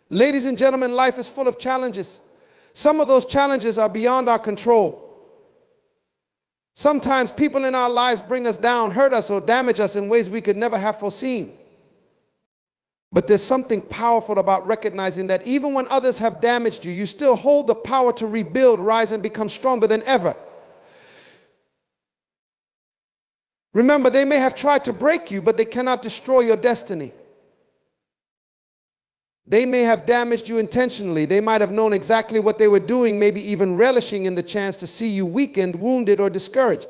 Ladies and gentlemen, life is full of challenges. Some of those challenges are beyond our control. Sometimes people in our lives bring us down, hurt us, or damage us in ways we could never have foreseen. But there's something powerful about recognizing that even when others have damaged you, you still hold the power to rebuild, rise, and become stronger than ever. Remember, they may have tried to break you, but they cannot destroy your destiny. They may have damaged you intentionally. They might have known exactly what they were doing, maybe even relishing in the chance to see you weakened, wounded, or discouraged.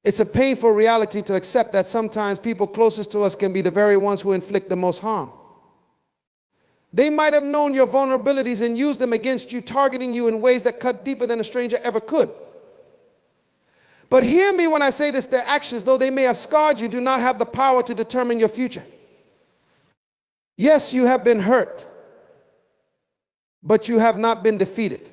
It's a painful reality to accept that sometimes people closest to us can be the very ones who inflict the most harm. They might have known your vulnerabilities and used them against you, targeting you in ways that cut deeper than a stranger ever could. But hear me when I say this, their actions, though they may have scarred you, do not have the power to determine your future. Yes, you have been hurt, but you have not been defeated.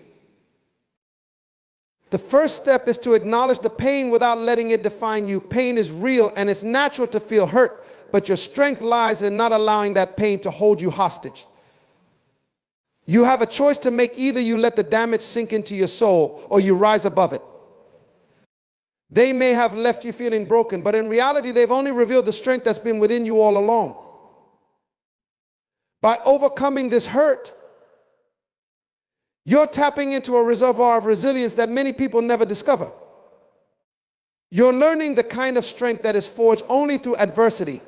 The first step is to acknowledge the pain without letting it define you. Pain is real and it's natural to feel hurt, but your strength lies in not allowing that pain to hold you hostage. You have a choice to make. Either you let the damage sink into your soul or you rise above it. They may have left you feeling broken, but in reality, they've only revealed the strength that's been within you all along. By overcoming this hurt, you're tapping into a reservoir of resilience that many people never discover. You're learning the kind of strength that is forged only through adversity.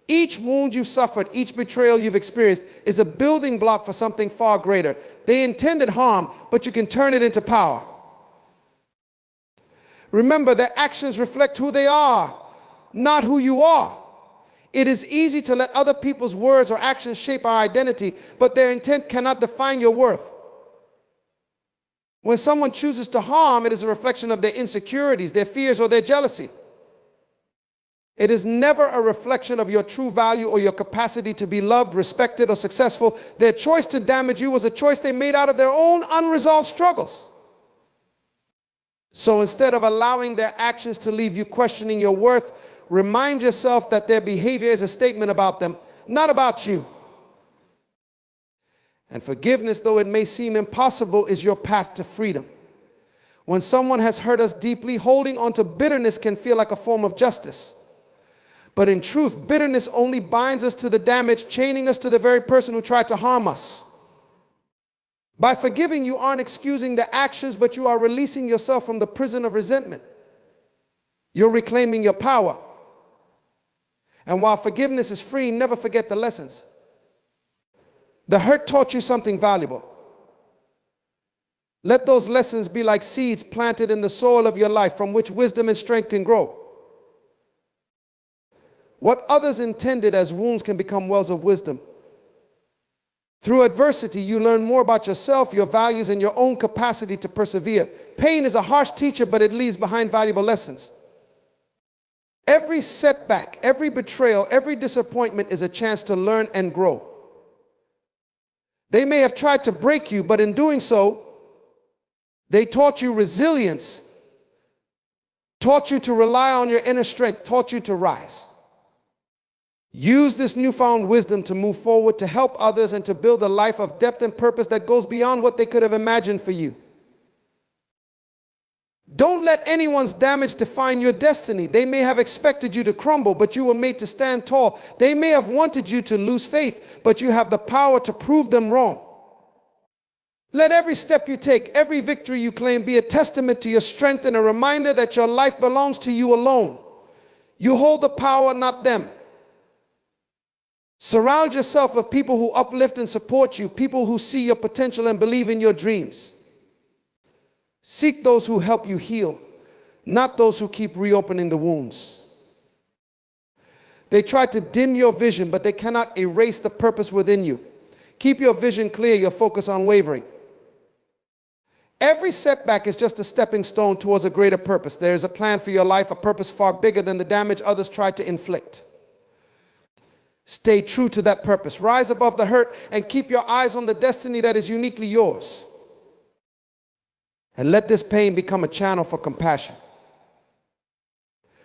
Each wound you've suffered, each betrayal you've experienced is a building block for something far greater. They intended harm, but you can turn it into power. Remember, their actions reflect who they are, not who you are. It is easy to let other people's words or actions shape our identity, but their intent cannot define your worth. When someone chooses to harm, it is a reflection of their insecurities, their fears, or their jealousy. It is never a reflection of your true value or your capacity to be loved, respected, or successful. Their choice to damage you was a choice they made out of their own unresolved struggles. So instead of allowing their actions to leave you questioning your worth, remind yourself that their behavior is a statement about them, not about you. And forgiveness, though it may seem impossible, is your path to freedom. When someone has hurt us deeply, holding on to bitterness can feel like a form of justice. But in truth, bitterness only binds us to the damage, chaining us to the very person who tried to harm us. By forgiving, you aren't excusing the actions, but you are releasing yourself from the prison of resentment. You're reclaiming your power. And while forgiveness is free, never forget the lessons. The hurt taught you something valuable. Let those lessons be like seeds planted in the soil of your life from which wisdom and strength can grow. What others intended as wounds can become wells of wisdom. Through adversity, you learn more about yourself, your values, and your own capacity to persevere. Pain is a harsh teacher, but it leaves behind valuable lessons. Every setback, every betrayal, every disappointment is a chance to learn and grow. They may have tried to break you, but in doing so, they taught you resilience, taught you to rely on your inner strength, taught you to rise. Use this newfound wisdom to move forward, to help others, and to build a life of depth and purpose that goes beyond what they could have imagined for you. Don't let anyone's damage define your destiny. They may have expected you to crumble, but you were made to stand tall. They may have wanted you to lose faith, but you have the power to prove them wrong. Let every step you take, every victory you claim be a testament to your strength and a reminder that your life belongs to you alone. You hold the power, not them. Surround yourself with people who uplift and support you, people who see your potential and believe in your dreams. Seek those who help you heal, not those who keep reopening the wounds. They try to dim your vision, but they cannot erase the purpose within you. Keep your vision clear, your focus unwavering. Every setback is just a stepping stone towards a greater purpose. There is a plan for your life, a purpose far bigger than the damage others tried to inflict. Stay true to that purpose. Rise above the hurt and keep your eyes on the destiny that is uniquely yours. And let this pain become a channel for compassion.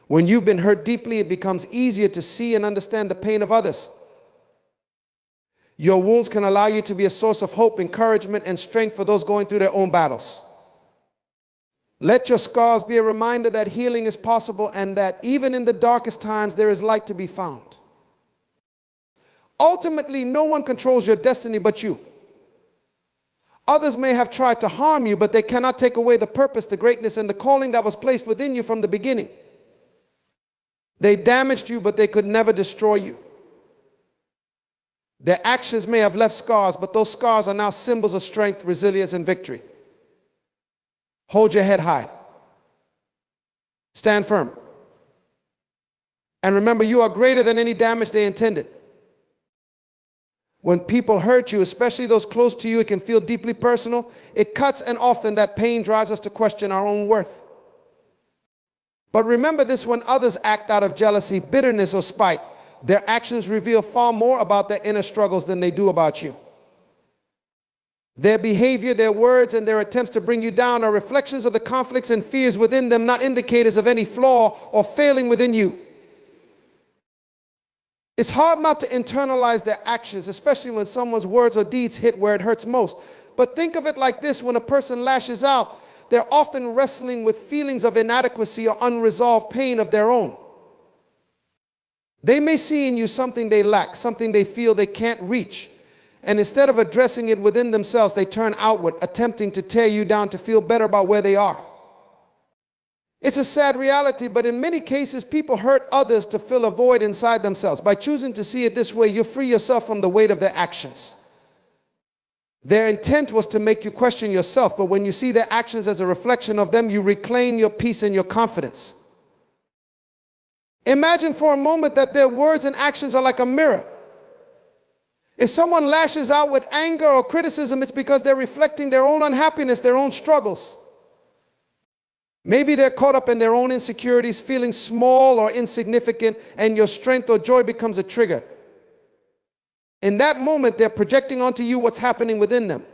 When you've been hurt deeply, it becomes easier to see and understand the pain of others. Your wounds can allow you to be a source of hope, encouragement, and strength for those going through their own battles. Let your scars be a reminder that healing is possible and that even in the darkest times there is light to be found. Ultimately, no one controls your destiny but you. Others may have tried to harm you, but they cannot take away the purpose, the greatness, and the calling that was placed within you from the beginning. They damaged you, but they could never destroy you. Their actions may have left scars, but those scars are now symbols of strength, resilience, and victory. Hold your head high. Stand firm. And remember, you are greater than any damage they intended. When people hurt you, especially those close to you, it can feel deeply personal. It cuts, and often that pain drives us to question our own worth. But remember this: when others act out of jealousy, bitterness, or spite, their actions reveal far more about their inner struggles than they do about you. Their behavior, their words, and their attempts to bring you down are reflections of the conflicts and fears within them, not indicators of any flaw or failing within you. It's hard not to internalize their actions, especially when someone's words or deeds hit where it hurts most. But think of it like this: when a person lashes out, they're often wrestling with feelings of inadequacy or unresolved pain of their own. They may see in you something they lack, something they feel they can't reach. And instead of addressing it within themselves, they turn outward, attempting to tear you down to feel better about where they are. It's a sad reality, but in many cases, people hurt others to fill a void inside themselves. By choosing to see it this way, you free yourself from the weight of their actions. Their intent was to make you question yourself, but when you see their actions as a reflection of them, you reclaim your peace and your confidence. Imagine for a moment that their words and actions are like a mirror. If someone lashes out with anger or criticism, it's because they're reflecting their own unhappiness, their own struggles. Maybe they're caught up in their own insecurities, feeling small or insignificant, and your strength or joy becomes a trigger. In that moment, they're projecting onto you what's happening within them.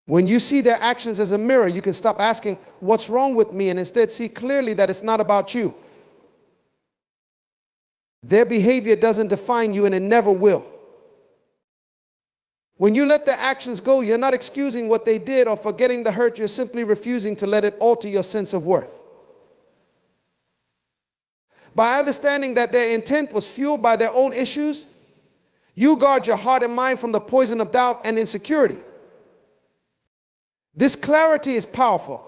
When you see their actions as a mirror, you can stop asking, "What's wrong with me?" and instead see clearly that it's not about you. Their behavior doesn't define you, and it never will. When you let their actions go, you're not excusing what they did or forgetting the hurt. You're simply refusing to let it alter your sense of worth. By understanding that their intent was fueled by their own issues, you guard your heart and mind from the poison of doubt and insecurity. This clarity is powerful.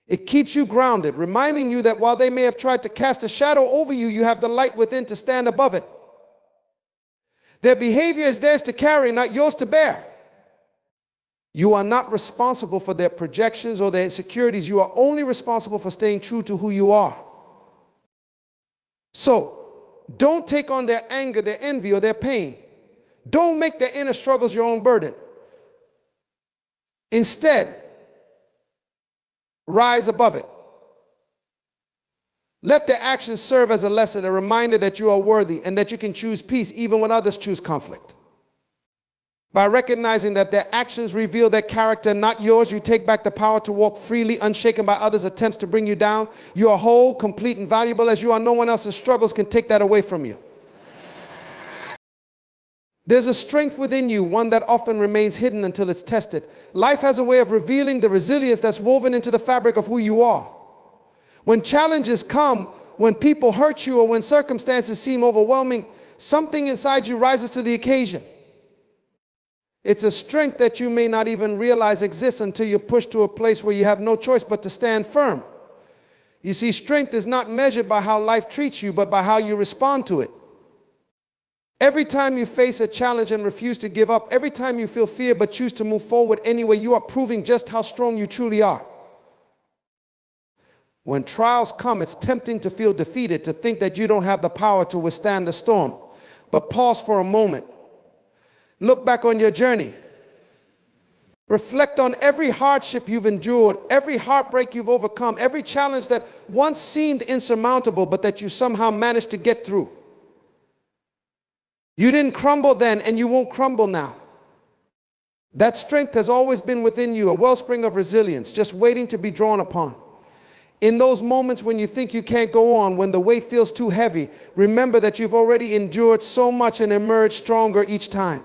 It keeps you grounded, reminding you that while they may have tried to cast a shadow over you, you have the light within to stand above it. Their behavior is theirs to carry, not yours to bear. You are not responsible for their projections or their insecurities. You are only responsible for staying true to who you are. So, don't take on their anger, their envy, or their pain. Don't make their inner struggles your own burden. Instead, rise above it. Let their actions serve as a lesson, a reminder that you are worthy and that you can choose peace even when others choose conflict. By recognizing that their actions reveal their character, not yours, you take back the power to walk freely, unshaken by others' attempts to bring you down. You are whole, complete, and valuable as you are. No one else's struggles can take that away from you. There's a strength within you, one that often remains hidden until it's tested. Life has a way of revealing the resilience that's woven into the fabric of who you are. When challenges come, when people hurt you, or when circumstances seem overwhelming, something inside you rises to the occasion. It's a strength that you may not even realize exists until you're pushed to a place where you have no choice but to stand firm. You see, strength is not measured by how life treats you, but by how you respond to it. Every time you face a challenge and refuse to give up, every time you feel fear but choose to move forward anyway, you are proving just how strong you truly are. When trials come, it's tempting to feel defeated, to think that you don't have the power to withstand the storm. But pause for a moment. Look back on your journey. Reflect on every hardship you've endured, every heartbreak you've overcome, every challenge that once seemed insurmountable, but that you somehow managed to get through. You didn't crumble then, and you won't crumble now. That strength has always been within you, a wellspring of resilience, just waiting to be drawn upon. In those moments when you think you can't go on, when the weight feels too heavy, remember that you've already endured so much and emerged stronger each time.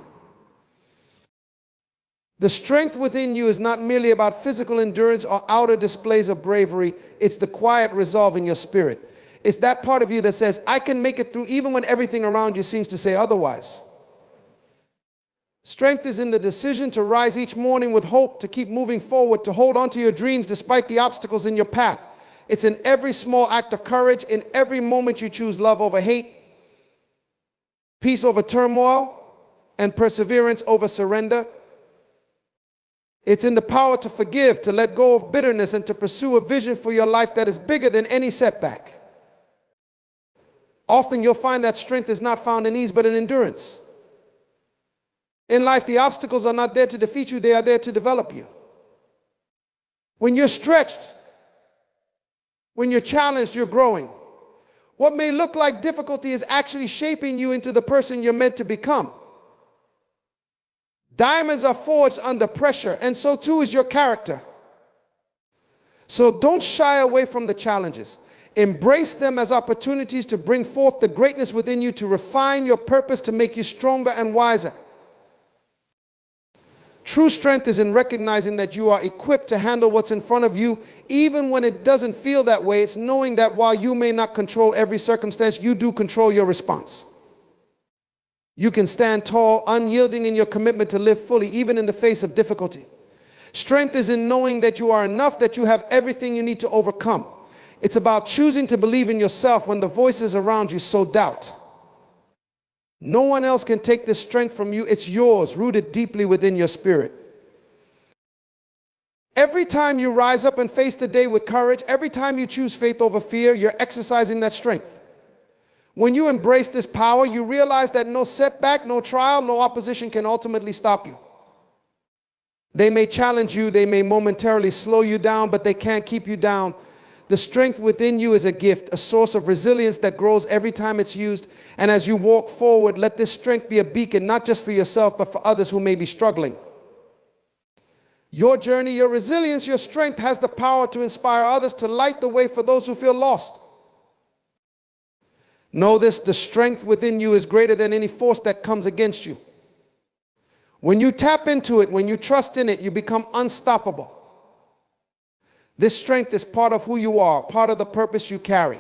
The strength within you is not merely about physical endurance or outer displays of bravery. It's the quiet resolve in your spirit. It's that part of you that says, I can make it through even when everything around you seems to say otherwise. Strength is in the decision to rise each morning with hope, to keep moving forward, to hold on to your dreams despite the obstacles in your path. It's in every small act of courage, in every moment you choose love over hate, peace over turmoil, and perseverance over surrender. It's in the power to forgive, to let go of bitterness, and to pursue a vision for your life that is bigger than any setback. Often you'll find that strength is not found in ease, but in endurance. In life, the obstacles are not there to defeat you, they are there to develop you. When you're stretched, when you're challenged, you're growing. What may look like difficulty is actually shaping you into the person you're meant to become. Diamonds are forged under pressure, and so too is your character. So don't shy away from the challenges. Embrace them as opportunities to bring forth the greatness within you, to refine your purpose, to make you stronger and wiser. True strength is in recognizing that you are equipped to handle what's in front of you, even when it doesn't feel that way. It's knowing that while you may not control every circumstance, you do control your response. You can stand tall, unyielding in your commitment to live fully, even in the face of difficulty. Strength is in knowing that you are enough, that you have everything you need to overcome. It's about choosing to believe in yourself when the voices around you sow doubt. No one else can take this strength from you. It's yours, rooted deeply within your spirit. Every time you rise up and face the day with courage, every time you choose faith over fear, you're exercising that strength. When you embrace this power, you realize that no setback, no trial, no opposition can ultimately stop you. They may challenge you, they may momentarily slow you down, but they can't keep you down. The strength within you is a gift, a source of resilience that grows every time it's used. And as you walk forward, let this strength be a beacon, not just for yourself, but for others who may be struggling. Your journey, your resilience, your strength has the power to inspire others, to light the way for those who feel lost. Know this, the strength within you is greater than any force that comes against you. When you tap into it, when you trust in it, you become unstoppable. This strength is part of who you are, part of the purpose you carry.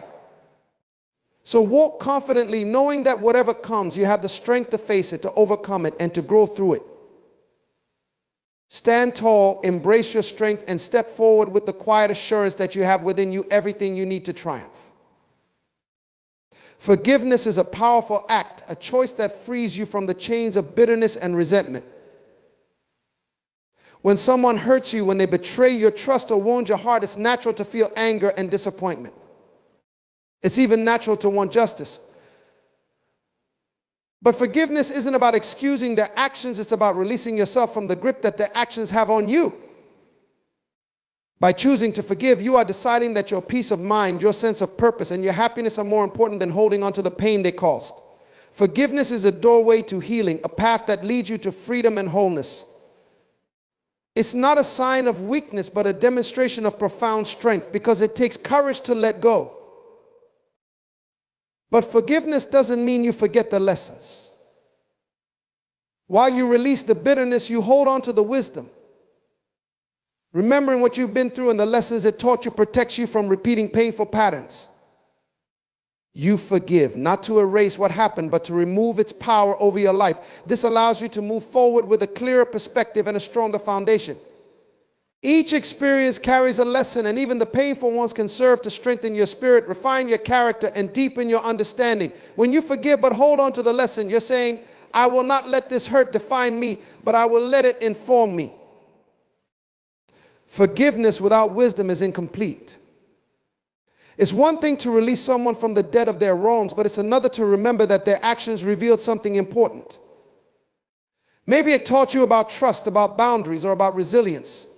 So walk confidently, knowing that whatever comes, you have the strength to face it, to overcome it, and to grow through it. Stand tall, embrace your strength, and step forward with the quiet assurance that you have within you everything you need to triumph. Forgiveness is a powerful act, a choice that frees you from the chains of bitterness and resentment. When someone hurts you, when they betray your trust or wound your heart, it's natural to feel anger and disappointment. It's even natural to want justice. But forgiveness isn't about excusing their actions, it's about releasing yourself from the grip that their actions have on you. By choosing to forgive, you are deciding that your peace of mind, your sense of purpose, and your happiness are more important than holding on to the pain they caused. Forgiveness is a doorway to healing, a path that leads you to freedom and wholeness. It's not a sign of weakness, but a demonstration of profound strength, because it takes courage to let go. But forgiveness doesn't mean you forget the lessons. While you release the bitterness, you hold on to the wisdom. Remembering what you've been through and the lessons it taught you protects you from repeating painful patterns. You forgive, not to erase what happened, but to remove its power over your life. This allows you to move forward with a clearer perspective and a stronger foundation. Each experience carries a lesson, and even the painful ones can serve to strengthen your spirit, refine your character, and deepen your understanding. When you forgive but hold on to the lesson, you're saying, I will not let this hurt define me, but I will let it inform me. Forgiveness without wisdom is incomplete. It's one thing to release someone from the debt of their wrongs, but it's another to remember that their actions revealed something important. Maybe it taught you about trust, about boundaries, or about resilience.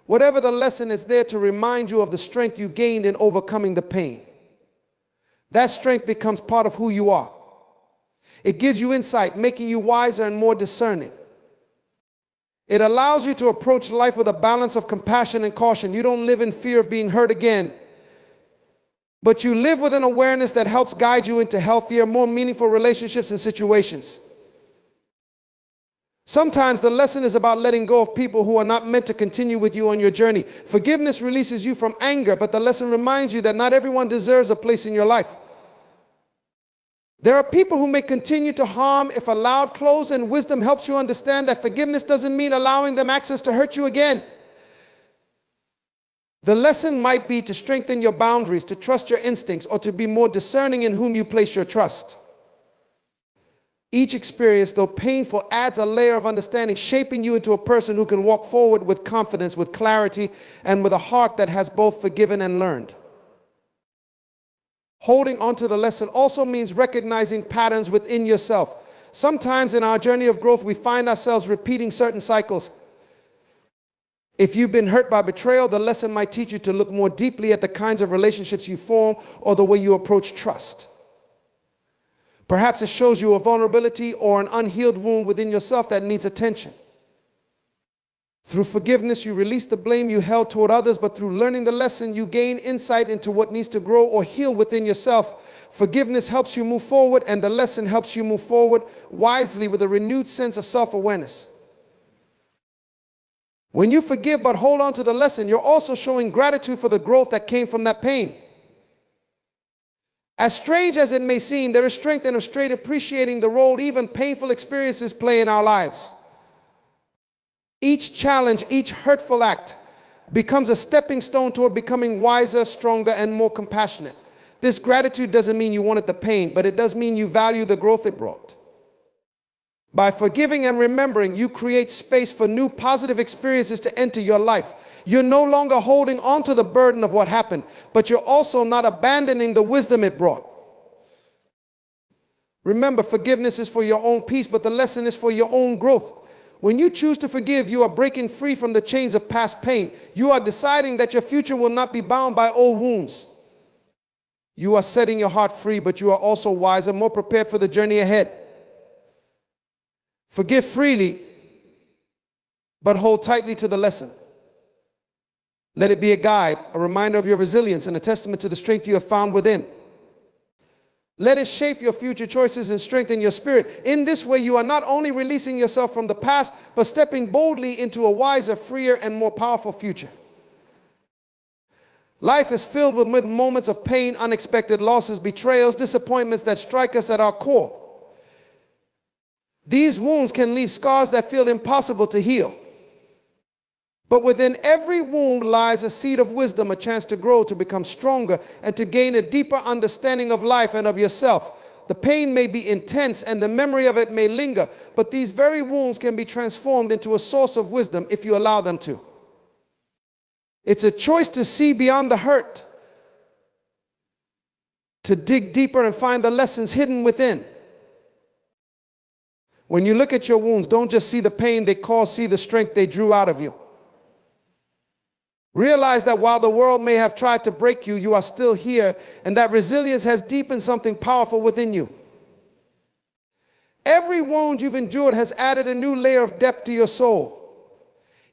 Whatever the lesson, is there to remind you of the strength you gained in overcoming the pain. That strength becomes part of who you are. It gives you insight, making you wiser and more discerning. It allows you to approach life with a balance of compassion and caution. You don't live in fear of being hurt again, but you live with an awareness that helps guide you into healthier, more meaningful relationships and situations. Sometimes the lesson is about letting go of people who are not meant to continue with you on your journey. Forgiveness releases you from anger, but the lesson reminds you that not everyone deserves a place in your life. There are people who may continue to harm if allowed close, and wisdom helps you understand that forgiveness doesn't mean allowing them access to hurt you again. The lesson might be to strengthen your boundaries, to trust your instincts, or to be more discerning in whom you place your trust. Each experience, though painful, adds a layer of understanding, shaping you into a person who can walk forward with confidence, with clarity, and with a heart that has both forgiven and learned. Holding on to the lesson also means recognizing patterns within yourself. Sometimes in our journey of growth, we find ourselves repeating certain cycles. If you've been hurt by betrayal, the lesson might teach you to look more deeply at the kinds of relationships you form or the way you approach trust. Perhaps it shows you a vulnerability or an unhealed wound within yourself that needs attention. Through forgiveness, you release the blame you held toward others, but through learning the lesson, you gain insight into what needs to grow or heal within yourself. Forgiveness helps you move forward, and the lesson helps you move forward wisely with a renewed sense of self-awareness. When you forgive but hold on to the lesson, you're also showing gratitude for the growth that came from that pain. As strange as it may seem, there is strength in a straight appreciating the role even painful experiences play in our lives. Each challenge, each hurtful act becomes a stepping stone toward becoming wiser, stronger, and more compassionate. This gratitude doesn't mean you wanted the pain, but it does mean you value the growth it brought. By forgiving and remembering, you create space for new positive experiences to enter your life. You're no longer holding on to the burden of what happened, but you're also not abandoning the wisdom it brought. Remember, forgiveness is for your own peace, but the lesson is for your own growth. When you choose to forgive, you are breaking free from the chains of past pain. You are deciding that your future will not be bound by old wounds. You are setting your heart free, but you are also wiser, more prepared for the journey ahead. Forgive freely, but hold tightly to the lesson. Let it be a guide, a reminder of your resilience, and a testament to the strength you have found within. Let it shape your future choices and strengthen your spirit. In this way, you are not only releasing yourself from the past, but stepping boldly into a wiser, freer, and more powerful future. Life is filled with moments of pain, unexpected losses, betrayals, disappointments that strike us at our core. These wounds can leave scars that feel impossible to heal. But within every wound lies a seed of wisdom, a chance to grow, to become stronger, and to gain a deeper understanding of life and of yourself. The pain may be intense and the memory of it may linger, but these very wounds can be transformed into a source of wisdom if you allow them to. It's a choice to see beyond the hurt, to dig deeper and find the lessons hidden within. When you look at your wounds, don't just see the pain they caused, see the strength they drew out of you. Realize that while the world may have tried to break you, you are still here, and that resilience has deepened something powerful within you. Every wound you've endured has added a new layer of depth to your soul.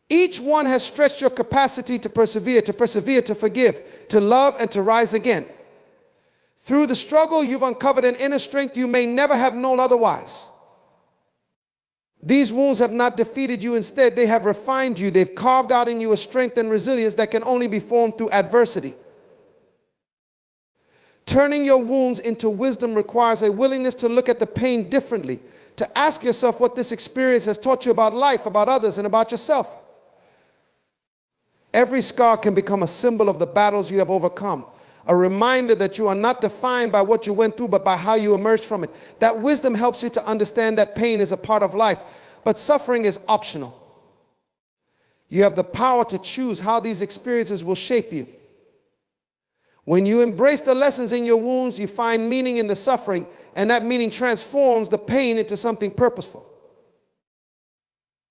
Each one has stretched your capacity to persevere, to forgive, to love, and to rise again. Through the struggle, you've uncovered an inner strength you may never have known otherwise. These wounds have not defeated you. Instead, they have refined you. They've carved out in you a strength and resilience that can only be formed through adversity. Turning your wounds into wisdom requires a willingness to look at the pain differently, to ask yourself what this experience has taught you about life, about others, and about yourself. Every scar can become a symbol of the battles you have overcome, a reminder that you are not defined by what you went through, but by how you emerged from it. That wisdom helps you to understand that pain is a part of life, but suffering is optional. You have the power to choose how these experiences will shape you. When you embrace the lessons in your wounds, you find meaning in the suffering, and that meaning transforms the pain into something purposeful.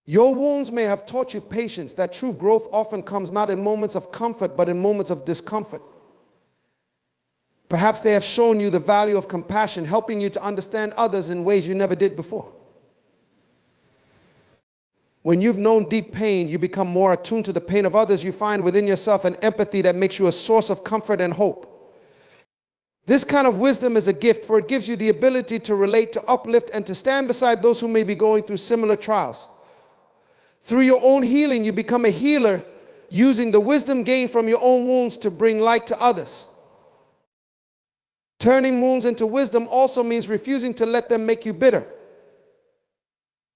Your wounds may have taught you patience. That true growth often comes not in moments of comfort, but in moments of discomfort. Perhaps they have shown you the value of compassion, helping you to understand others in ways you never did before. When you've known deep pain, you become more attuned to the pain of others. You find within yourself an empathy that makes you a source of comfort and hope. This kind of wisdom is a gift, for it gives you the ability to relate, to uplift, and to stand beside those who may be going through similar trials. Through your own healing, you become a healer, using the wisdom gained from your own wounds to bring light to others. Turning wounds into wisdom also means refusing to let them make you bitter.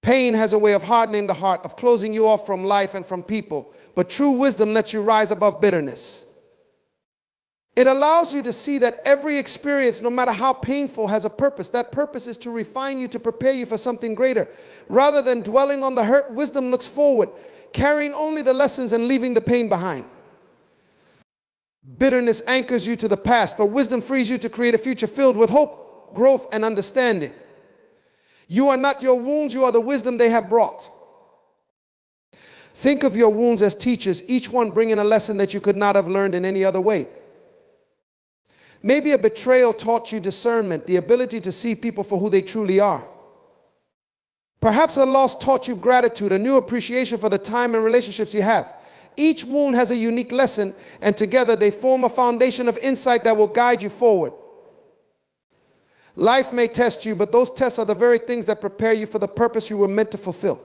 Pain has a way of hardening the heart, of closing you off from life and from people, but true wisdom lets you rise above bitterness. It allows you to see that every experience, no matter how painful, has a purpose. That purpose is to refine you, to prepare you for something greater. Rather than dwelling on the hurt, wisdom looks forward, carrying only the lessons and leaving the pain behind. Bitterness anchors you to the past, but wisdom frees you to create a future filled with hope, growth, and understanding. You are not your wounds, you are the wisdom they have brought. Think of your wounds as teachers, each one bringing a lesson that you could not have learned in any other way. Maybe a betrayal taught you discernment, the ability to see people for who they truly are. Perhaps a loss taught you gratitude, a new appreciation for the time and relationships you have. Each wound has a unique lesson, and together they form a foundation of insight that will guide you forward. Life may test you, but those tests are the very things that prepare you for the purpose you were meant to fulfill.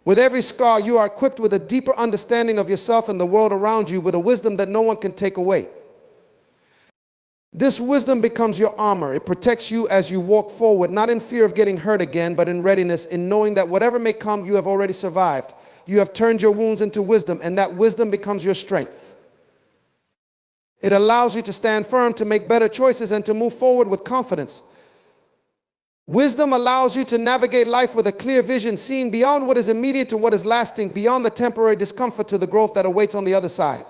With every scar, you are equipped with a deeper understanding of yourself and the world around you, with a wisdom that no one can take away. This wisdom becomes your armor. It protects you as you walk forward, not in fear of getting hurt again, but in readiness, in knowing that whatever may come, you have already survived. You have turned your wounds into wisdom, and that wisdom becomes your strength. It allows you to stand firm, to make better choices, and to move forward with confidence. Wisdom allows you to navigate life with a clear vision, seeing beyond what is immediate to what is lasting, beyond the temporary discomfort to the growth that awaits on the other side.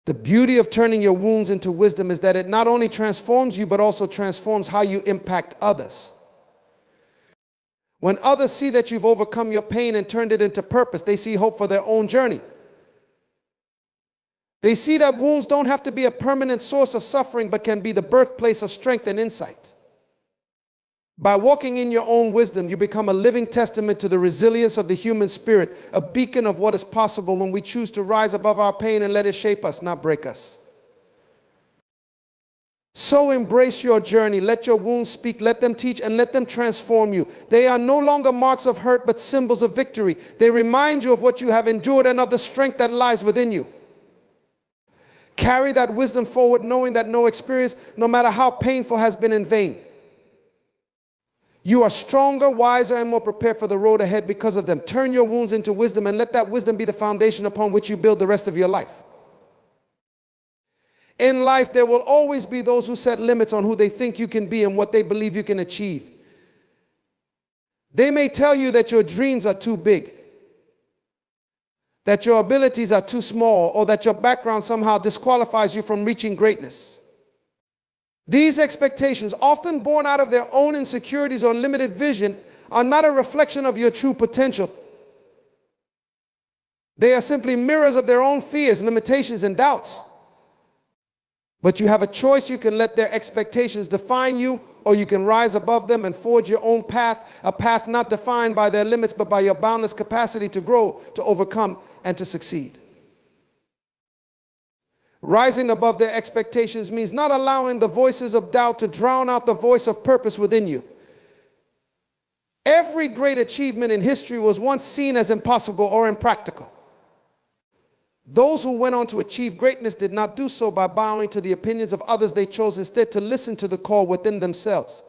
The beauty of turning your wounds into wisdom is that it not only transforms you, but also transforms how you impact others. When others see that you've overcome your pain and turned it into purpose, they see hope for their own journey. They see that wounds don't have to be a permanent source of suffering, but can be the birthplace of strength and insight. By walking in your own wisdom, you become a living testament to the resilience of the human spirit, a beacon of what is possible when we choose to rise above our pain and let it shape us, not break us. So embrace your journey. Let your wounds speak. Let them teach and let them transform you. They are no longer marks of hurt, but symbols of victory. They remind you of what you have endured and of the strength that lies within you. Carry that wisdom forward, knowing that no experience, no matter how painful, has been in vain. You are stronger, wiser, and more prepared for the road ahead because of them. Turn your wounds into wisdom and let that wisdom be the foundation upon which you build the rest of your life. In life, there will always be those who set limits on who they think you can be and what they believe you can achieve. They may tell you that your dreams are too big, that your abilities are too small, or that your background somehow disqualifies you from reaching greatness. These expectations, often born out of their own insecurities or limited vision, are not a reflection of your true potential. They are simply mirrors of their own fears, limitations, and doubts. But you have a choice. You can let their expectations define you, or you can rise above them and forge your own path, a path not defined by their limits, but by your boundless capacity to grow, to overcome, and to succeed. Rising above their expectations means not allowing the voices of doubt to drown out the voice of purpose within you. Every great achievement in history was once seen as impossible or impractical. Those who went on to achieve greatness did not do so by bowing to the opinions of others. They chose instead to listen to the call within themselves.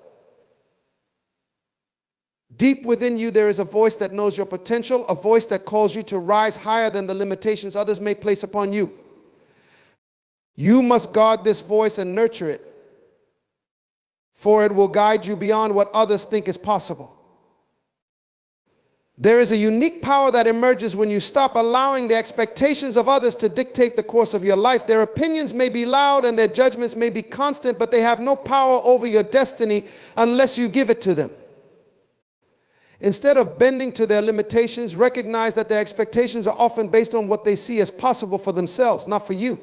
Deep within you, there is a voice that knows your potential, a voice that calls you to rise higher than the limitations others may place upon you. You must guard this voice and nurture it, for it will guide you beyond what others think is possible. There is a unique power that emerges when you stop allowing the expectations of others to dictate the course of your life. Their opinions may be loud and their judgments may be constant, but they have no power over your destiny unless you give it to them. Instead of bending to their limitations, recognize that their expectations are often based on what they see as possible for themselves, not for you.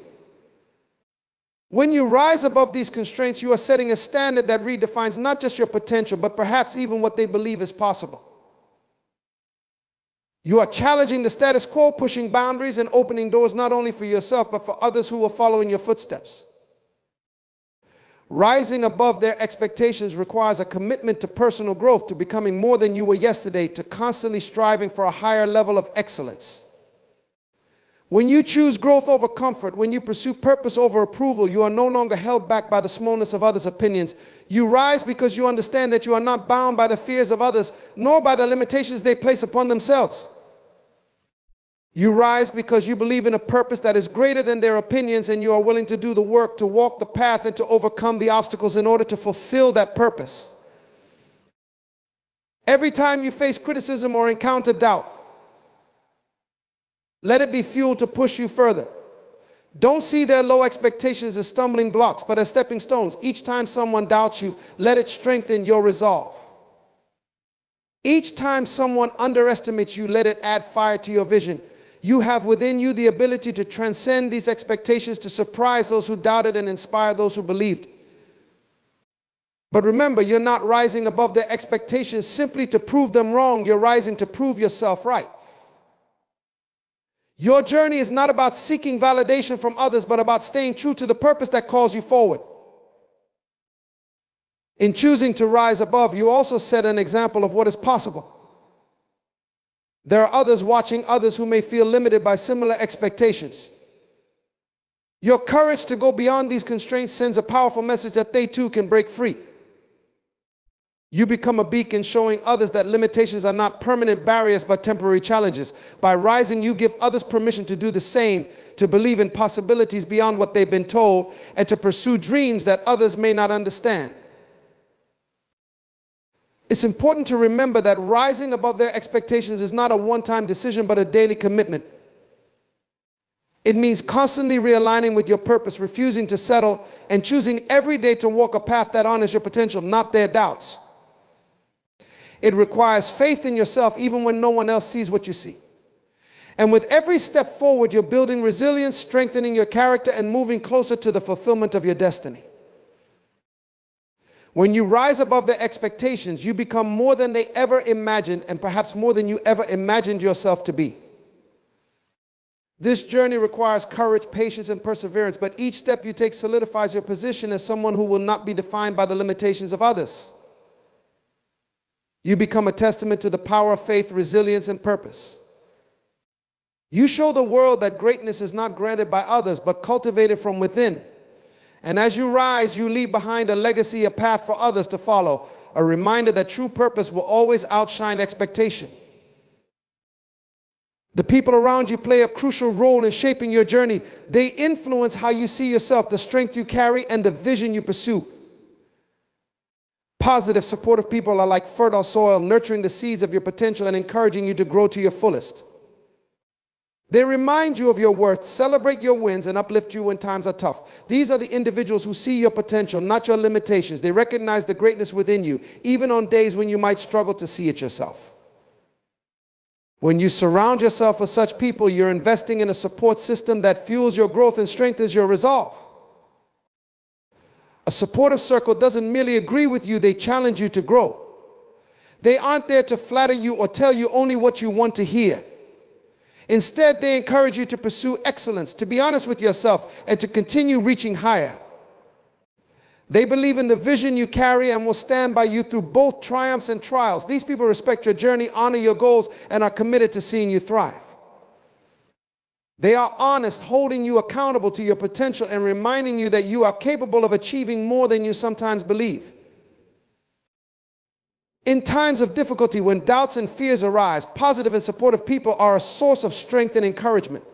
When you rise above these constraints, you are setting a standard that redefines not just your potential, but perhaps even what they believe is possible. You are challenging the status quo, pushing boundaries, and opening doors not only for yourself, but for others who will follow in your footsteps. Rising above their expectations requires a commitment to personal growth, to becoming more than you were yesterday, to constantly striving for a higher level of excellence. When you choose growth over comfort, when you pursue purpose over approval, you are no longer held back by the smallness of others' opinions. You rise because you understand that you are not bound by the fears of others, nor by the limitations they place upon themselves. You rise because you believe in a purpose that is greater than their opinions, and you are willing to do the work, to walk the path, and to overcome the obstacles in order to fulfill that purpose. Every time you face criticism or encounter doubt, let it be fuel to push you further. Don't see their low expectations as stumbling blocks, but as stepping stones. Each time someone doubts you, let it strengthen your resolve. Each time someone underestimates you, let it add fire to your vision. You have within you the ability to transcend these expectations, to surprise those who doubted and inspire those who believed. But remember, you're not rising above their expectations simply to prove them wrong. You're rising to prove yourself right. Your journey is not about seeking validation from others, but about staying true to the purpose that calls you forward. In choosing to rise above, you also set an example of what is possible. There are others watching others who may feel limited by similar expectations. Your courage to go beyond these constraints sends a powerful message that they too can break free. You become a beacon showing others that limitations are not permanent barriers but temporary challenges. By rising, you give others permission to do the same, to believe in possibilities beyond what they've been told, and to pursue dreams that others may not understand. It's important to remember that rising above their expectations is not a one-time decision, but a daily commitment. It means constantly realigning with your purpose, refusing to settle, and choosing every day to walk a path that honors your potential, not their doubts. It requires faith in yourself even when no one else sees what you see. And with every step forward, you're building resilience, strengthening your character, and moving closer to the fulfillment of your destiny. When you rise above their expectations, you become more than they ever imagined, and perhaps more than you ever imagined yourself to be. This journey requires courage, patience, and perseverance, but each step you take solidifies your position as someone who will not be defined by the limitations of others. You become a testament to the power of faith, resilience, and purpose. You show the world that greatness is not granted by others, but cultivated from within. And as you rise, you leave behind a legacy, a path for others to follow, a reminder that true purpose will always outshine expectation. The people around you play a crucial role in shaping your journey. They influence how you see yourself, the strength you carry, and the vision you pursue. Positive, supportive people are like fertile soil, nurturing the seeds of your potential and encouraging you to grow to your fullest. They remind you of your worth, celebrate your wins, and uplift you when times are tough. These are the individuals who see your potential, not your limitations. They recognize the greatness within you, even on days when you might struggle to see it yourself. When you surround yourself with such people, you're investing in a support system that fuels your growth and strengthens your resolve. A supportive circle doesn't merely agree with you, they challenge you to grow. They aren't there to flatter you or tell you only what you want to hear. Instead, they encourage you to pursue excellence, to be honest with yourself, and to continue reaching higher. They believe in the vision you carry and will stand by you through both triumphs and trials. These people respect your journey, honor your goals, and are committed to seeing you thrive. They are honest, holding you accountable to your potential and reminding you that you are capable of achieving more than you sometimes believe. In times of difficulty, when doubts and fears arise, positive and supportive people are a source of strength and encouragement.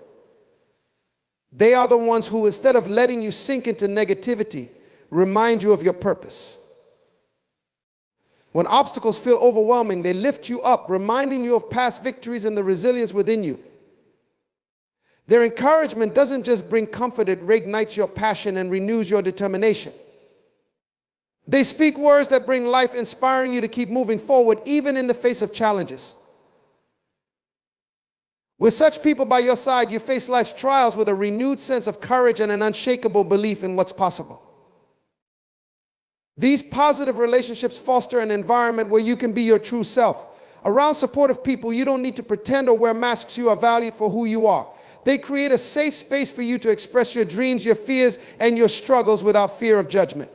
They are the ones who, instead of letting you sink into negativity, remind you of your purpose. When obstacles feel overwhelming, they lift you up, reminding you of past victories and the resilience within you. Their encouragement doesn't just bring comfort, it reignites your passion and renews your determination. They speak words that bring life, inspiring you to keep moving forward, even in the face of challenges. With such people by your side, you face life's trials with a renewed sense of courage and an unshakable belief in what's possible. These positive relationships foster an environment where you can be your true self, Around supportive people, you don't need to pretend or wear masks. You are valued for who you are. They create a safe space for you to express your dreams, your fears, and your struggles without fear of judgment.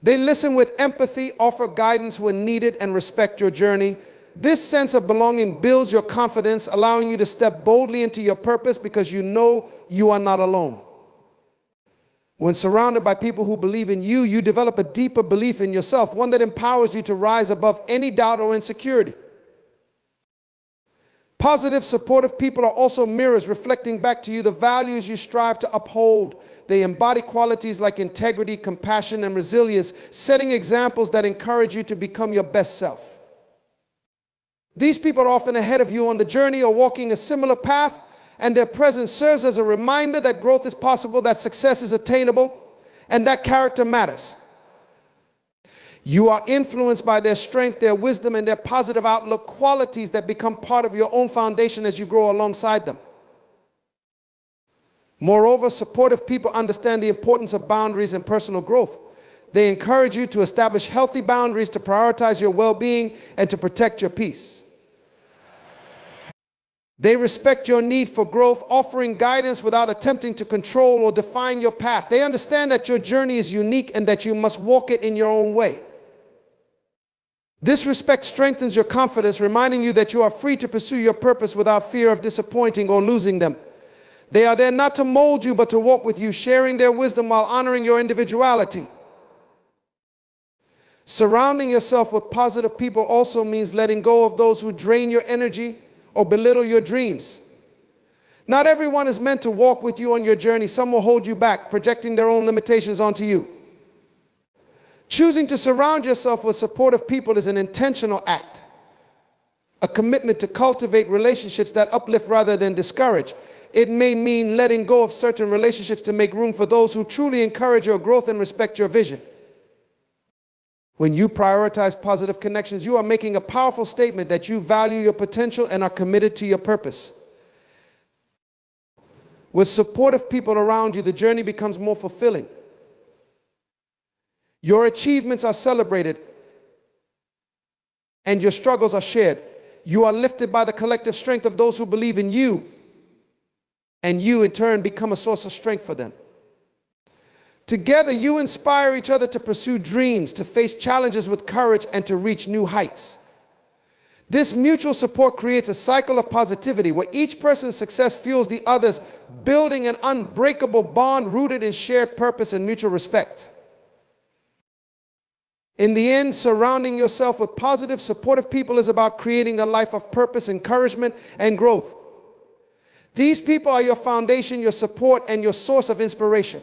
They listen with empathy, offer guidance when needed, and respect your journey. This sense of belonging builds your confidence, allowing you to step boldly into your purpose because you know you are not alone. When surrounded by people who believe in you, you develop a deeper belief in yourself, one that empowers you to rise above any doubt or insecurity. Positive, supportive people are also mirrors reflecting back to you the values you strive to uphold. They embody qualities like integrity, compassion, and resilience, setting examples that encourage you to become your best self. These people are often ahead of you on the journey or walking a similar path, and their presence serves as a reminder that growth is possible, that success is attainable, and that character matters. You are influenced by their strength, their wisdom, and their positive outlook, qualities that become part of your own foundation as you grow alongside them. Moreover, supportive people understand the importance of boundaries and personal growth. They encourage you to establish healthy boundaries, to prioritize your well-being, and to protect your peace. They respect your need for growth, offering guidance without attempting to control or define your path. They understand that your journey is unique and that you must walk it in your own way. This respect strengthens your confidence, reminding you that you are free to pursue your purpose without fear of disappointing or losing them. They are there not to mold you, but to walk with you, sharing their wisdom while honoring your individuality. Surrounding yourself with positive people also means letting go of those who drain your energy or belittle your dreams. Not everyone is meant to walk with you on your journey. Some will hold you back, projecting their own limitations onto you. Choosing to surround yourself with supportive people is an intentional act, a commitment to cultivate relationships that uplift rather than discourage. It may mean letting go of certain relationships to make room for those who truly encourage your growth and respect your vision. When you prioritize positive connections, you are making a powerful statement that you value your potential and are committed to your purpose. With supportive people around you, the journey becomes more fulfilling. Your achievements are celebrated and your struggles are shared. You are lifted by the collective strength of those who believe in you, and you in turn become a source of strength for them. Together, you inspire each other to pursue dreams, to face challenges with courage, and to reach new heights. This mutual support creates a cycle of positivity where each person's success fuels the others, building an unbreakable bond rooted in shared purpose and mutual respect. In the end, surrounding yourself with positive, supportive people is about creating a life of purpose, encouragement, and growth. These people are your foundation, your support, and your source of inspiration.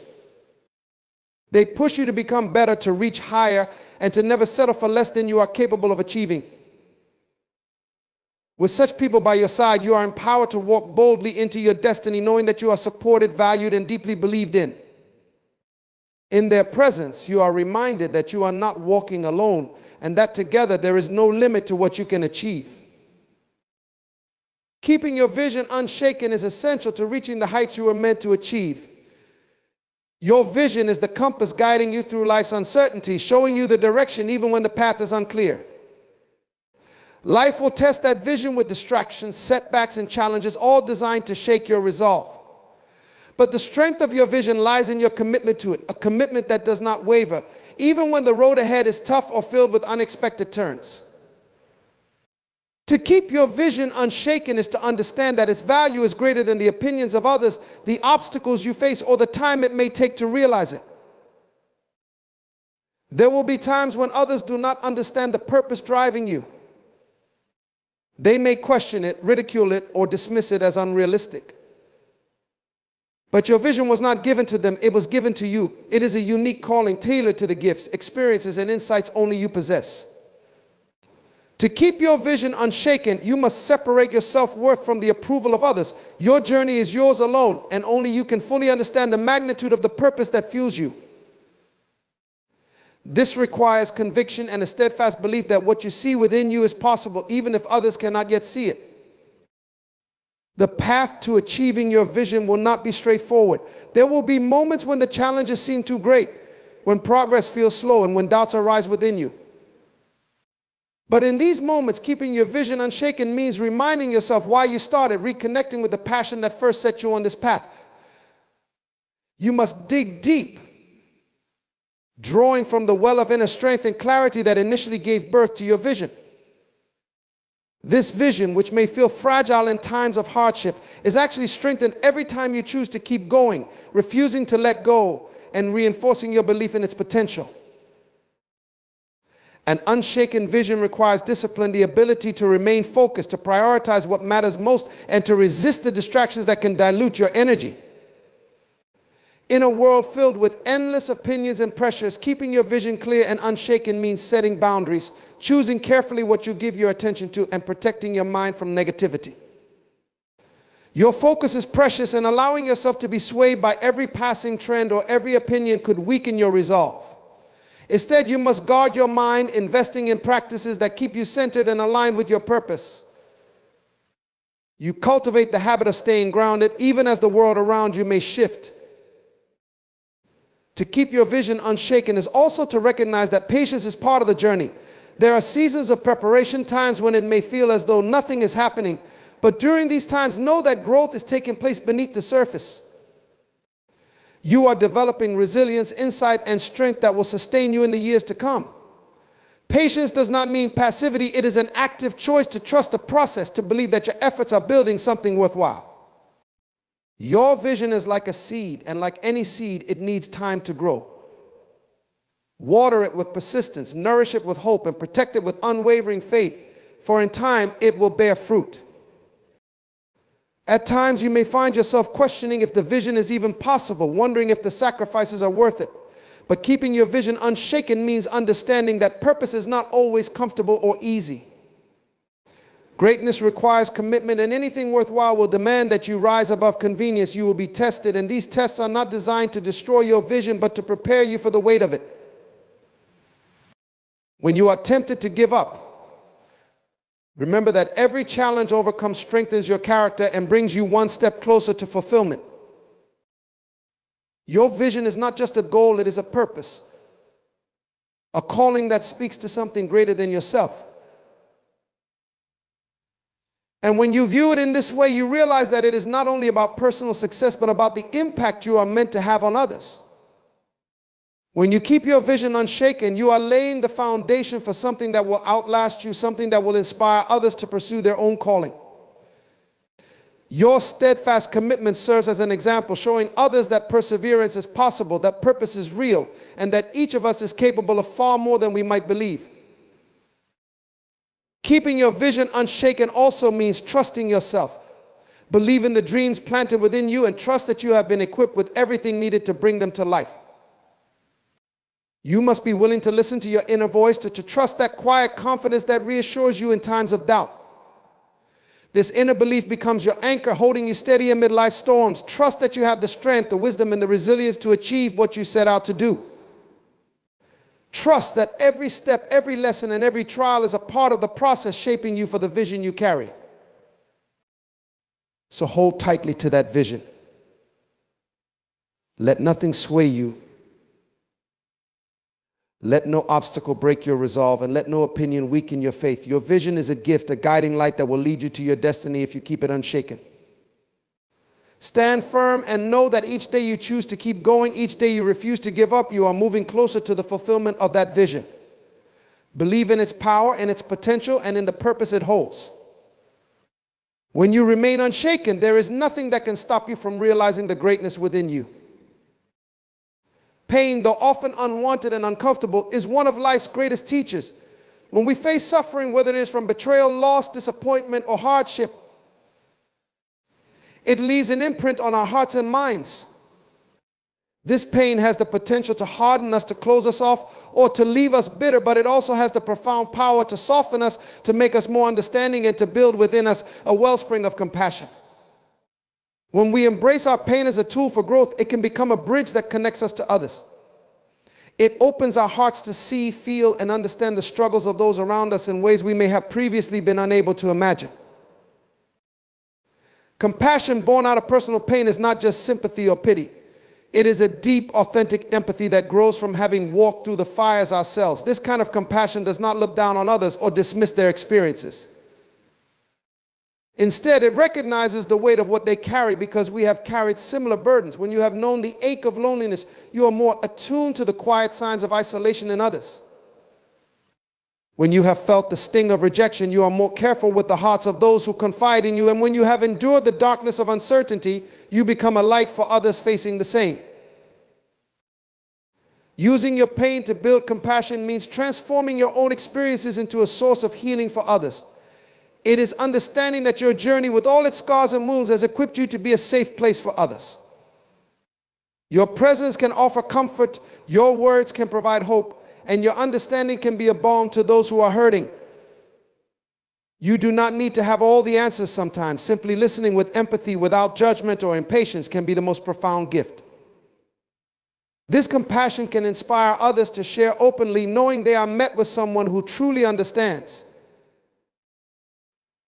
They push you to become better, to reach higher, and to never settle for less than you are capable of achieving. With such people by your side, you are empowered to walk boldly into your destiny, knowing that you are supported, valued, and deeply believed in. In their presence, you are reminded that you are not walking alone, and that together there is no limit to what you can achieve. Keeping your vision unshaken is essential to reaching the heights you were meant to achieve. Your vision is the compass guiding you through life's uncertainty, showing you the direction even when the path is unclear. Life will test that vision with distractions, setbacks, and challenges, all designed to shake your resolve. But the strength of your vision lies in your commitment to it, a commitment that does not waver, even when the road ahead is tough or filled with unexpected turns. To keep your vision unshaken is to understand that its value is greater than the opinions of others, the obstacles you face, or the time it may take to realize it. There will be times when others do not understand the purpose driving you. They may question it, ridicule it, or dismiss it as unrealistic. But your vision was not given to them, it was given to you. It is a unique calling tailored to the gifts, experiences, and insights only you possess. To keep your vision unshaken, you must separate your self-worth from the approval of others. Your journey is yours alone, and only you can fully understand the magnitude of the purpose that fuels you. This requires conviction and a steadfast belief that what you see within you is possible, even if others cannot yet see it. The path to achieving your vision will not be straightforward. There will be moments when the challenges seem too great, when progress feels slow, and when doubts arise within you. But in these moments, keeping your vision unshaken means reminding yourself why you started, reconnecting with the passion that first set you on this path. You must dig deep, drawing from the well of inner strength and clarity that initially gave birth to your vision. This vision, which may feel fragile in times of hardship, is actually strengthened every time you choose to keep going, refusing to let go, and reinforcing your belief in its potential. An unshaken vision requires discipline, the ability to remain focused, to prioritize what matters most, and to resist the distractions that can dilute your energy. In a world filled with endless opinions and pressures, keeping your vision clear and unshaken means setting boundaries, choosing carefully what you give your attention to, and protecting your mind from negativity. Your focus is precious, and allowing yourself to be swayed by every passing trend or every opinion could weaken your resolve. Instead, you must guard your mind, investing in practices that keep you centered and aligned with your purpose. You cultivate the habit of staying grounded, even as the world around you may shift. To keep your vision unshaken is also to recognize that patience is part of the journey. There are seasons of preparation, times when it may feel as though nothing is happening. But during these times, know that growth is taking place beneath the surface. You are developing resilience, insight, and strength that will sustain you in the years to come. Patience does not mean passivity. It is an active choice to trust the process, to believe that your efforts are building something worthwhile. Your vision is like a seed, and like any seed, it needs time to grow. Water it with persistence, nourish it with hope, and protect it with unwavering faith, for in time it will bear fruit. At times you may find yourself questioning if the vision is even possible, wondering if the sacrifices are worth it. But keeping your vision unshaken means understanding that purpose is not always comfortable or easy. Greatness requires commitment, and anything worthwhile will demand that you rise above convenience. You will be tested, and these tests are not designed to destroy your vision, but to prepare you for the weight of it. When you are tempted to give up, remember that every challenge overcome strengthens your character and brings you one step closer to fulfillment. Your vision is not just a goal, it is a purpose, a calling that speaks to something greater than yourself. And when you view it in this way, you realize that it is not only about personal success, but about the impact you are meant to have on others. When you keep your vision unshaken, you are laying the foundation for something that will outlast you, something that will inspire others to pursue their own calling. Your steadfast commitment serves as an example, showing others that perseverance is possible, that purpose is real, and that each of us is capable of far more than we might believe. Keeping your vision unshaken also means trusting yourself. Believe in the dreams planted within you and trust that you have been equipped with everything needed to bring them to life. You must be willing to listen to your inner voice, to trust that quiet confidence that reassures you in times of doubt. This inner belief becomes your anchor, holding you steady amid life's storms. Trust that you have the strength, the wisdom, and the resilience to achieve what you set out to do. Trust that every step, every lesson, and every trial is a part of the process shaping you for the vision you carry. So hold tightly to that vision. Let nothing sway you. Let no obstacle break your resolve, and let no opinion weaken your faith. Your vision is a gift, a guiding light that will lead you to your destiny if you keep it unshaken. Stand firm and know that each day you choose to keep going, each day you refuse to give up, you are moving closer to the fulfillment of that vision. Believe in its power and its potential and in the purpose it holds. When you remain unshaken, there is nothing that can stop you from realizing the greatness within you. Pain, though often unwanted and uncomfortable, is one of life's greatest teachers. When we face suffering, whether it is from betrayal, loss, disappointment, or hardship, it leaves an imprint on our hearts and minds. This pain has the potential to harden us, to close us off, or to leave us bitter, but it also has the profound power to soften us, to make us more understanding, and to build within us a wellspring of compassion. When we embrace our pain as a tool for growth, it can become a bridge that connects us to others. It opens our hearts to see, feel, and understand the struggles of those around us in ways we may have previously been unable to imagine. Compassion born out of personal pain is not just sympathy or pity. It is a deep, authentic empathy that grows from having walked through the fires ourselves. This kind of compassion does not look down on others or dismiss their experiences. Instead, it recognizes the weight of what they carry because we have carried similar burdens. When you have known the ache of loneliness, you are more attuned to the quiet signs of isolation in others. When you have felt the sting of rejection, you are more careful with the hearts of those who confide in you. And when you have endured the darkness of uncertainty, you become a light for others facing the same. Using your pain to build compassion means transforming your own experiences into a source of healing for others. It is understanding that your journey, with all its scars and wounds, has equipped you to be a safe place for others. Your presence can offer comfort, your words can provide hope, and your understanding can be a balm to those who are hurting. You do not need to have all the answers sometimes. Simply listening with empathy without judgment or impatience can be the most profound gift. This compassion can inspire others to share openly, knowing they are met with someone who truly understands.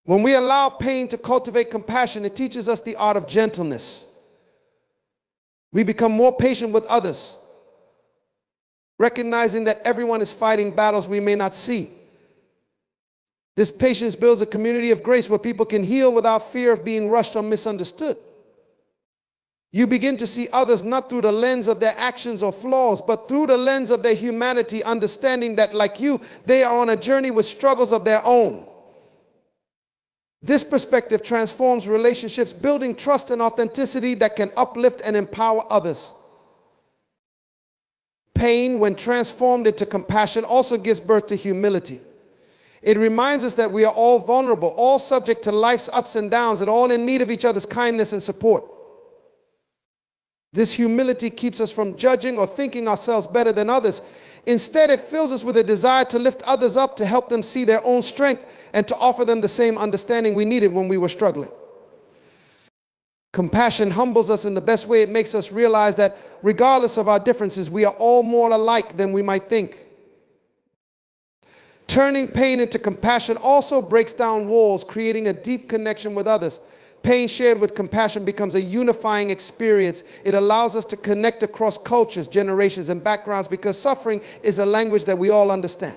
When we allow pain to cultivate compassion, it teaches us the art of gentleness. We become more patient with others, recognizing that everyone is fighting battles we may not see. This patience builds a community of grace where people can heal without fear of being rushed or misunderstood. You begin to see others not through the lens of their actions or flaws, but through the lens of their humanity, understanding that, like you, they are on a journey with struggles of their own. This perspective transforms relationships, building trust and authenticity that can uplift and empower others. Pain, when transformed into compassion, also gives birth to humility. It reminds us that we are all vulnerable, all subject to life's ups and downs, and all in need of each other's kindness and support. This humility keeps us from judging or thinking ourselves better than others. Instead, it fills us with a desire to lift others up, to help them see their own strength, and to offer them the same understanding we needed when we were struggling. Compassion humbles us in the best way. It makes us realize that regardless of our differences, we are all more alike than we might think. Turning pain into compassion also breaks down walls, creating a deep connection with others. Pain shared with compassion becomes a unifying experience. It allows us to connect across cultures, generations, and backgrounds because suffering is a language that we all understand.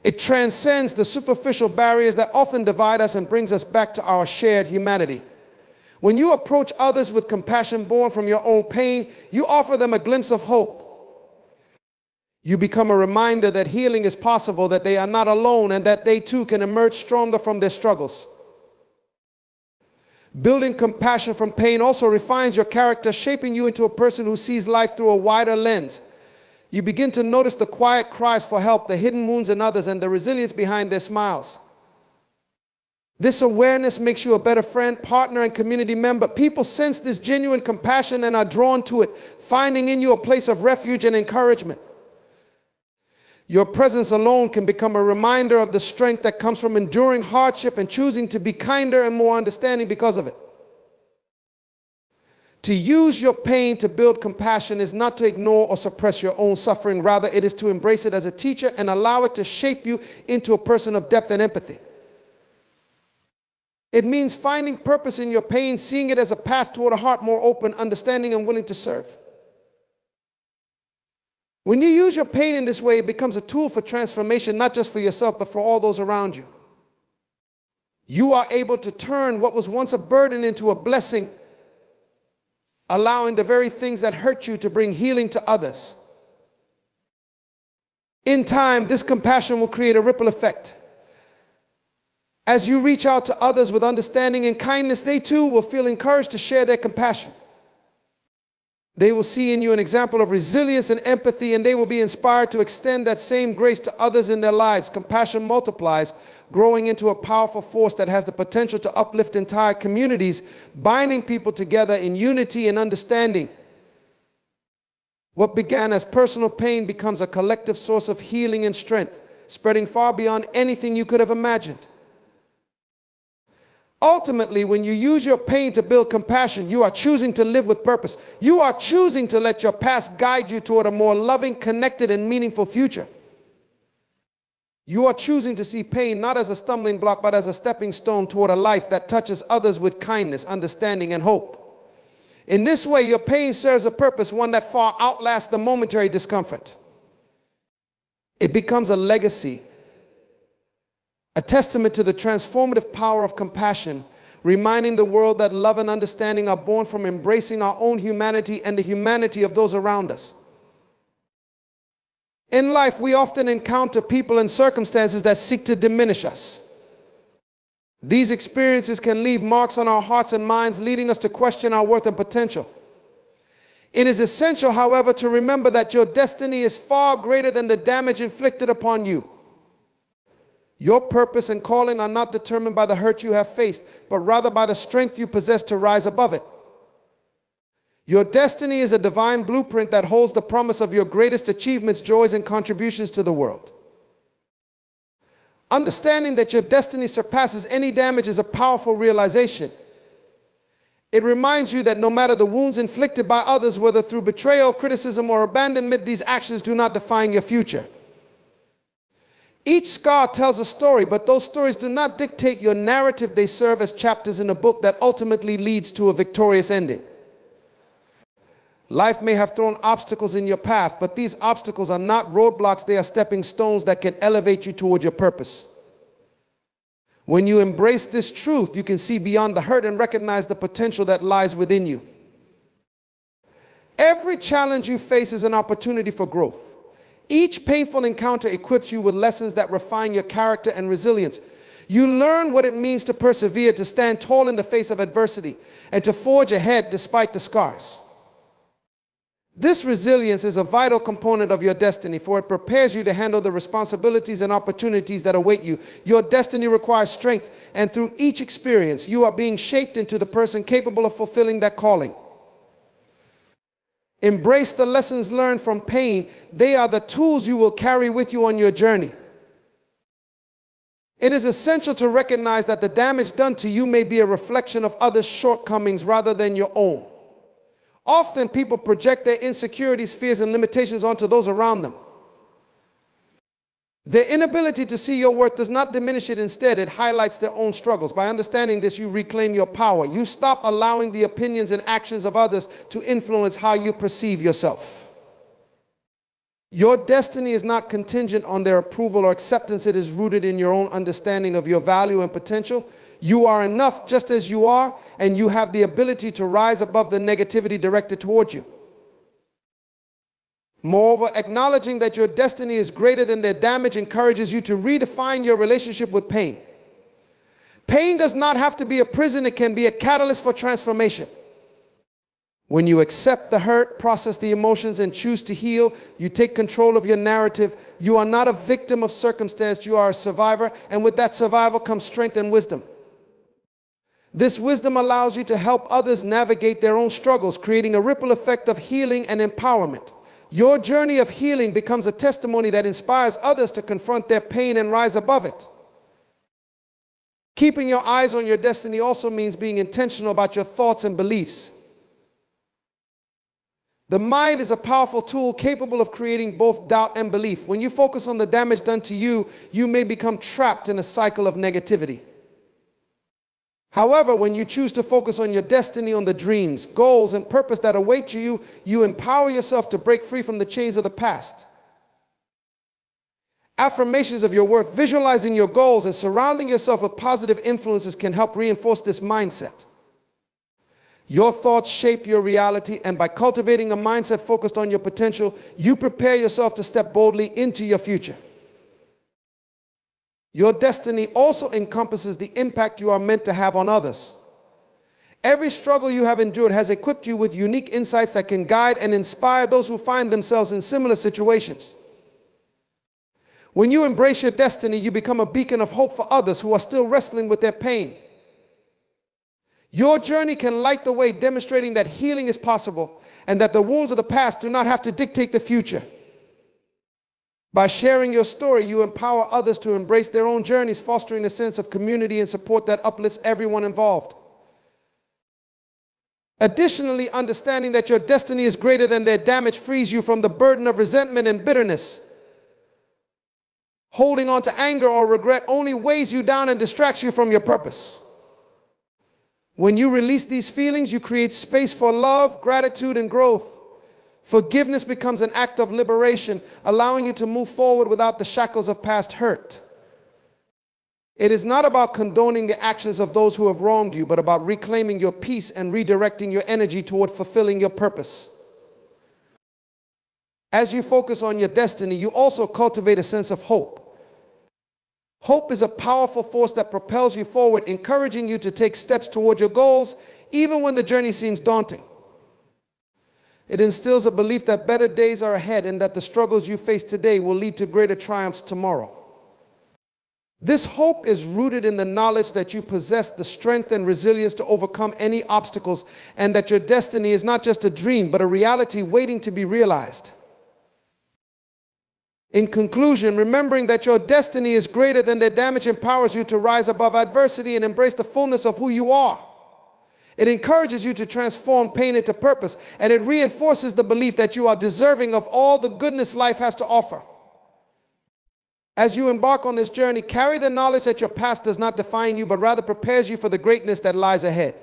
It transcends the superficial barriers that often divide us and brings us back to our shared humanity. When you approach others with compassion born from your own pain, you offer them a glimpse of hope. You become a reminder that healing is possible, that they are not alone, and that they too can emerge stronger from their struggles. Building compassion from pain also refines your character, shaping you into a person who sees life through a wider lens. You begin to notice the quiet cries for help, the hidden wounds in others, and the resilience behind their smiles. This awareness makes you a better friend, partner, and community member. People sense this genuine compassion and are drawn to it, finding in you a place of refuge and encouragement. Your presence alone can become a reminder of the strength that comes from enduring hardship and choosing to be kinder and more understanding because of it. To use your pain to build compassion is not to ignore or suppress your own suffering. Rather, it is to embrace it as a teacher and allow it to shape you into a person of depth and empathy. It means finding purpose in your pain, seeing it as a path toward a heart more open, understanding, and willing to serve. When you use your pain in this way, it becomes a tool for transformation, not just for yourself, but for all those around you. You are able to turn what was once a burden into a blessing, allowing the very things that hurt you to bring healing to others. In time, this compassion will create a ripple effect. As you reach out to others with understanding and kindness, they too will feel encouraged to share their compassion. They will see in you an example of resilience and empathy, and they will be inspired to extend that same grace to others in their lives. Compassion multiplies, growing into a powerful force that has the potential to uplift entire communities, binding people together in unity and understanding. What began as personal pain becomes a collective source of healing and strength, spreading far beyond anything you could have imagined. Ultimately, when you use your pain to build compassion, you are choosing to live with purpose. You are choosing to let your past guide you toward a more loving, connected, and meaningful future. You are choosing to see pain not as a stumbling block, but as a stepping stone toward a life that touches others with kindness, understanding, and hope. In this way, your pain serves a purpose, one that far outlasts the momentary discomfort. It becomes a legacy, a testament to the transformative power of compassion, reminding the world that love and understanding are born from embracing our own humanity and the humanity of those around us. In life, we often encounter people and circumstances that seek to diminish us. These experiences can leave marks on our hearts and minds, leading us to question our worth and potential. It is essential, however, to remember that your destiny is far greater than the damage inflicted upon you. Your purpose and calling are not determined by the hurt you have faced, but rather by the strength you possess to rise above it. Your destiny is a divine blueprint that holds the promise of your greatest achievements, joys, and contributions to the world. Understanding that your destiny surpasses any damage is a powerful realization. It reminds you that no matter the wounds inflicted by others, whether through betrayal, criticism, or abandonment, these actions do not define your future. Each scar tells a story, but those stories do not dictate your narrative. They serve as chapters in a book that ultimately leads to a victorious ending. Life may have thrown obstacles in your path, but these obstacles are not roadblocks. They are stepping stones that can elevate you toward your purpose. When you embrace this truth, you can see beyond the hurt and recognize the potential that lies within you. Every challenge you face is an opportunity for growth. Each painful encounter equips you with lessons that refine your character and resilience. You learn what it means to persevere, to stand tall in the face of adversity, and to forge ahead despite the scars. This resilience is a vital component of your destiny, for it prepares you to handle the responsibilities and opportunities that await you. Your destiny requires strength, and through each experience, you are being shaped into the person capable of fulfilling that calling. Embrace the lessons learned from pain. They are the tools you will carry with you on your journey. It is essential to recognize that the damage done to you may be a reflection of others' shortcomings rather than your own. Often people project their insecurities, fears, and limitations onto those around them. Their inability to see your worth does not diminish it. Instead, it highlights their own struggles. By understanding this, you reclaim your power. You stop allowing the opinions and actions of others to influence how you perceive yourself. Your destiny is not contingent on their approval or acceptance. It is rooted in your own understanding of your value and potential. You are enough just as you are, and you have the ability to rise above the negativity directed towards you. Moreover, acknowledging that your destiny is greater than their damage encourages you to redefine your relationship with pain. Pain does not have to be a prison. It can be a catalyst for transformation. When you accept the hurt, process the emotions, and choose to heal, you take control of your narrative. You are not a victim of circumstance. You are a survivor, and with that survival comes strength and wisdom. This wisdom allows you to help others navigate their own struggles, creating a ripple effect of healing and empowerment. Your journey of healing becomes a testimony that inspires others to confront their pain and rise above it. Keeping your eyes on your destiny also means being intentional about your thoughts and beliefs. The mind is a powerful tool capable of creating both doubt and belief. When you focus on the damage done to you, you may become trapped in a cycle of negativity. However, when you choose to focus on your destiny, on the dreams, goals, and purpose that await you, you empower yourself to break free from the chains of the past. Affirmations of your worth, visualizing your goals, and surrounding yourself with positive influences can help reinforce this mindset. Your thoughts shape your reality, and by cultivating a mindset focused on your potential, you prepare yourself to step boldly into your future. Your destiny also encompasses the impact you are meant to have on others. Every struggle you have endured has equipped you with unique insights that can guide and inspire those who find themselves in similar situations. When you embrace your destiny, you become a beacon of hope for others who are still wrestling with their pain. Your journey can light the way, demonstrating that healing is possible and that the wounds of the past do not have to dictate the future. By sharing your story, you empower others to embrace their own journeys, fostering a sense of community and support that uplifts everyone involved. Additionally, understanding that your destiny is greater than their damage frees you from the burden of resentment and bitterness. Holding on to anger or regret only weighs you down and distracts you from your purpose. When you release these feelings, you create space for love, gratitude, and growth. Forgiveness becomes an act of liberation, allowing you to move forward without the shackles of past hurt. It is not about condoning the actions of those who have wronged you, but about reclaiming your peace and redirecting your energy toward fulfilling your purpose. As you focus on your destiny, you also cultivate a sense of hope. Hope is a powerful force that propels you forward, encouraging you to take steps toward your goals, even when the journey seems daunting. It instills a belief that better days are ahead and that the struggles you face today will lead to greater triumphs tomorrow. This hope is rooted in the knowledge that you possess the strength and resilience to overcome any obstacles, and that your destiny is not just a dream, but a reality waiting to be realized. In conclusion, remembering that your destiny is greater than the damage empowers you to rise above adversity and embrace the fullness of who you are. It encourages you to transform pain into purpose, and it reinforces the belief that you are deserving of all the goodness life has to offer. As you embark on this journey, carry the knowledge that your past does not define you, but rather prepares you for the greatness that lies ahead.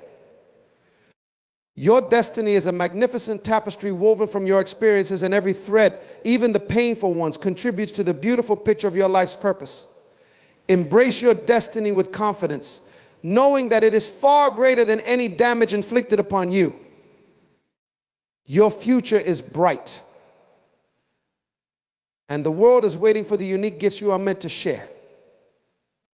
Your destiny is a magnificent tapestry woven from your experiences, and every thread, even the painful ones, contributes to the beautiful picture of your life's purpose. Embrace your destiny with confidence, knowing that it is far greater than any damage inflicted upon you. Your future is bright, and the world is waiting for the unique gifts you are meant to share.